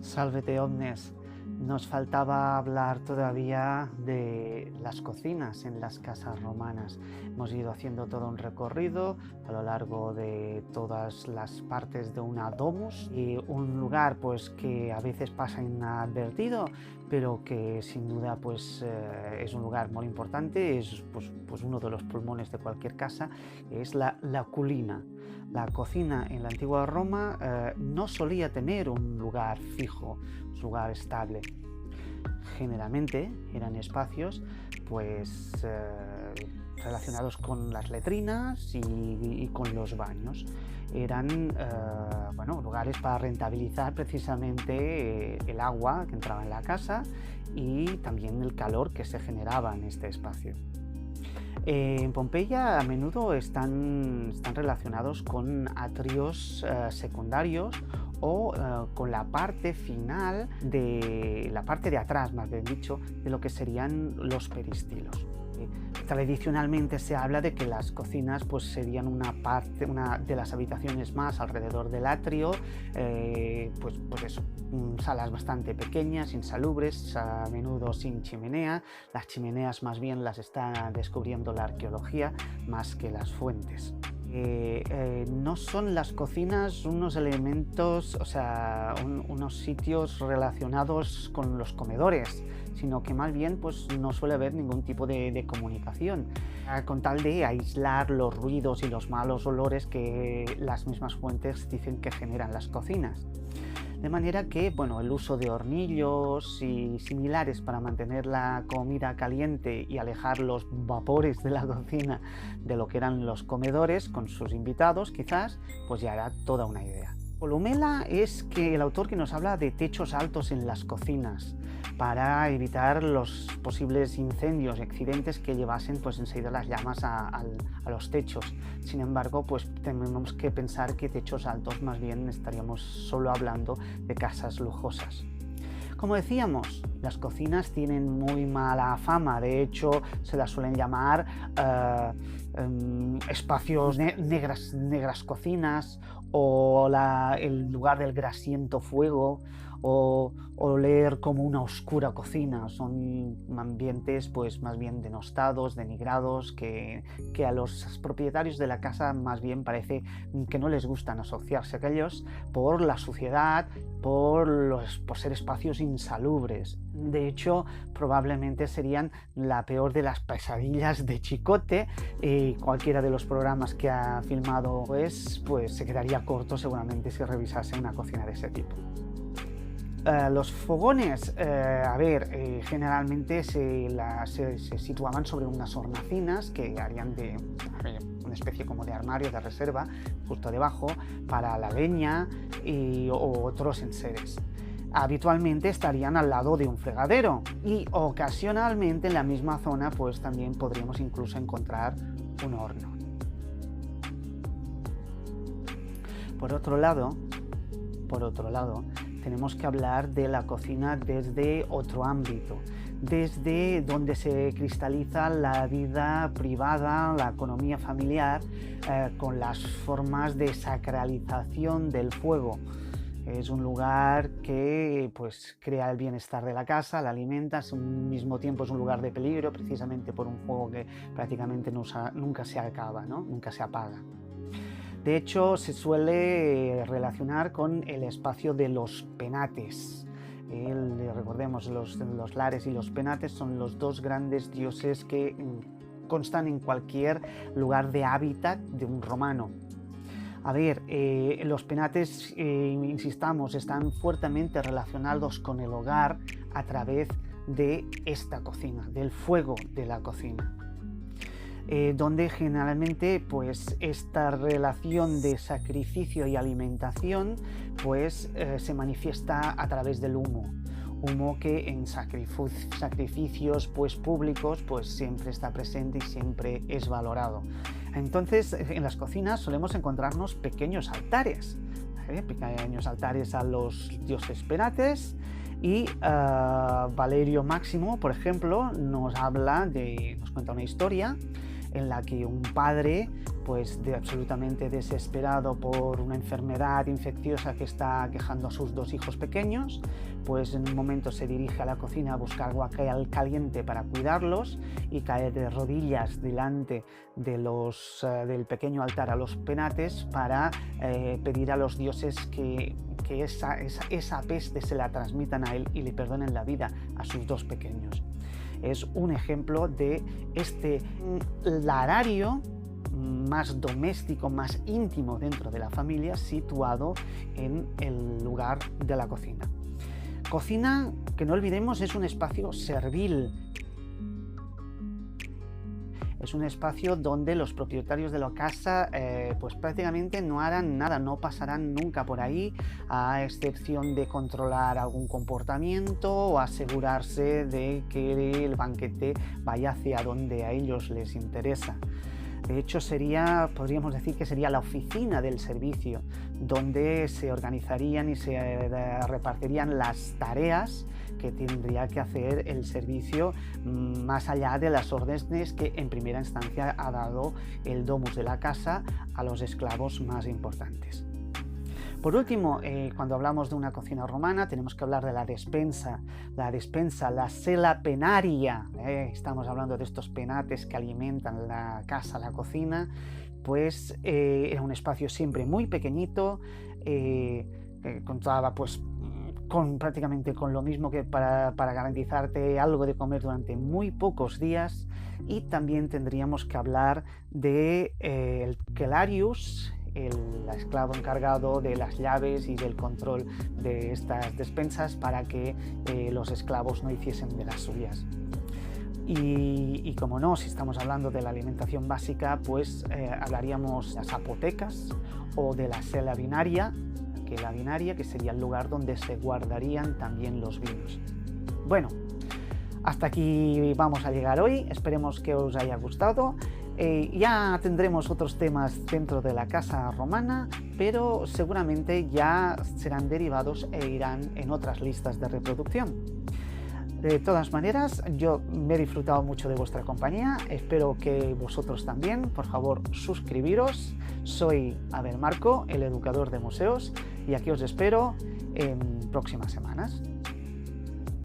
Sálvete omnes. Nos faltaba hablar todavía de las cocinas en las casas romanas. Hemos ido haciendo todo un recorrido a lo largo de todas las partes de una domus, y un lugar pues que a veces pasa inadvertido, pero que sin duda es un lugar muy importante, es pues uno de los pulmones de cualquier casa, es la culina. La cocina en la antigua Roma no solía tener un lugar fijo, un lugar estable. Generalmente eran espacios relacionados con las letrinas y con los baños. Eran lugares para rentabilizar precisamente el agua que entraba en la casa y también el calor que se generaba en este espacio. En Pompeya a menudo están relacionados con atrios secundarios o con la parte final la parte de atrás, más bien dicho, de lo que serían los peristilos. Tradicionalmente se habla de que las cocinas serían una de las habitaciones más alrededor del atrio, salas bastante pequeñas, insalubres, a menudo sin chimenea. Las chimeneas más bien las está descubriendo la arqueología más que las fuentes. No son las cocinas unos elementos, unos sitios relacionados con los comedores, sino que más bien no suele haber ningún tipo de comunicación, con tal de aislar los ruidos y los malos olores que las mismas fuentes dicen que generan las cocinas. De manera que el uso de hornillos y similares para mantener la comida caliente y alejar los vapores de la cocina de lo que eran los comedores con sus invitados, quizás, ya era toda una idea. Columela es el autor que nos habla de techos altos en las cocinas para evitar los posibles incendios y accidentes que llevasen enseguida las llamas a los techos. Sin embargo, tenemos que pensar que techos altos más bien estaríamos solo hablando de casas lujosas. Como decíamos, las cocinas tienen muy mala fama, de hecho se las suelen llamar espacios negras cocinas, o el lugar del grasiento fuego, o oler como una oscura cocina. Son ambientes más bien denostados, denigrados, que a los propietarios de la casa más bien parece que no les gustan asociarse a ellos por la suciedad, por ser espacios insalubres. De hecho, probablemente serían la peor de las pesadillas de Chicote, y cualquiera de los programas que ha filmado se quedaría corto seguramente si revisase una cocina de ese tipo. Los fogones, generalmente se situaban sobre unas hornacinas que harían de una especie como de armario de reserva justo debajo para la leña o otros enseres. Habitualmente estarían al lado de un fregadero, y ocasionalmente en la misma zona también podríamos incluso encontrar un horno. Por otro lado, tenemos que hablar de la cocina desde otro ámbito, desde donde se cristaliza la vida privada, la economía familiar, con las formas de sacralización del fuego. Es un lugar que crea el bienestar de la casa, la alimenta, al mismo tiempo es un lugar de peligro, precisamente por un fuego que prácticamente nunca se acaba, ¿no? Nunca se apaga. De hecho, se suele relacionar con el espacio de los penates. Recordemos, los lares y los penates son los dos grandes dioses que constan en cualquier lugar de hábitat de un romano. Los penates, insistamos, están fuertemente relacionados con el hogar a través de esta cocina, del fuego de la cocina. Donde generalmente esta relación de sacrificio y alimentación se manifiesta a través del humo que en sacrificios públicos siempre está presente y siempre es valorado. Entonces, en las cocinas solemos encontrarnos pequeños altares a los dioses penates, y Valerio Máximo, por ejemplo, nos cuenta una historia en la que un padre, pues absolutamente desesperado por una enfermedad infecciosa que está aquejando a sus dos hijos pequeños, pues en un momento se dirige a la cocina a buscar agua caliente para cuidarlos y cae de rodillas delante de del pequeño altar a los penates para pedir a los dioses que esa peste se la transmitan a él y le perdonen la vida a sus dos pequeños. Es un ejemplo de este larario más doméstico, más íntimo dentro de la familia, situado en el lugar de la cocina. Cocina, que no olvidemos, es un espacio servil. Es un espacio donde los propietarios de la casa pues prácticamente no harán nada, no pasarán nunca por ahí, a excepción de controlar algún comportamiento o asegurarse de que el banquete vaya hacia donde a ellos les interesa. De hecho, podríamos decir que sería la oficina del servicio, donde se organizarían y se repartirían las tareas que tendría que hacer el servicio, más allá de las órdenes que en primera instancia ha dado el domus de la casa a los esclavos más importantes. Por último, cuando hablamos de una cocina romana, tenemos que hablar de la despensa, la sela penaria. Estamos hablando de estos penates que alimentan la casa, la cocina. Pues era un espacio siempre muy pequeñito, contaba pues prácticamente con lo mismo que para garantizarte algo de comer durante muy pocos días. Y también tendríamos que hablar de el Celarius, el esclavo encargado de las llaves y del control de estas despensas para que los esclavos no hiciesen de las suyas. Y como no, si estamos hablando de la alimentación básica, pues hablaríamos de las apotecas o de la sela vinaria, que sería el lugar donde se guardarían también los vinos. Bueno, hasta aquí vamos a llegar hoy, esperemos que os haya gustado. Ya tendremos otros temas dentro de la casa romana, pero seguramente ya serán derivados e irán en otras listas de reproducción. De todas maneras, yo me he disfrutado mucho de vuestra compañía, espero que vosotros también. Por favor, suscribiros. Soy Abel Marco, el educador de museos, y aquí os espero en próximas semanas.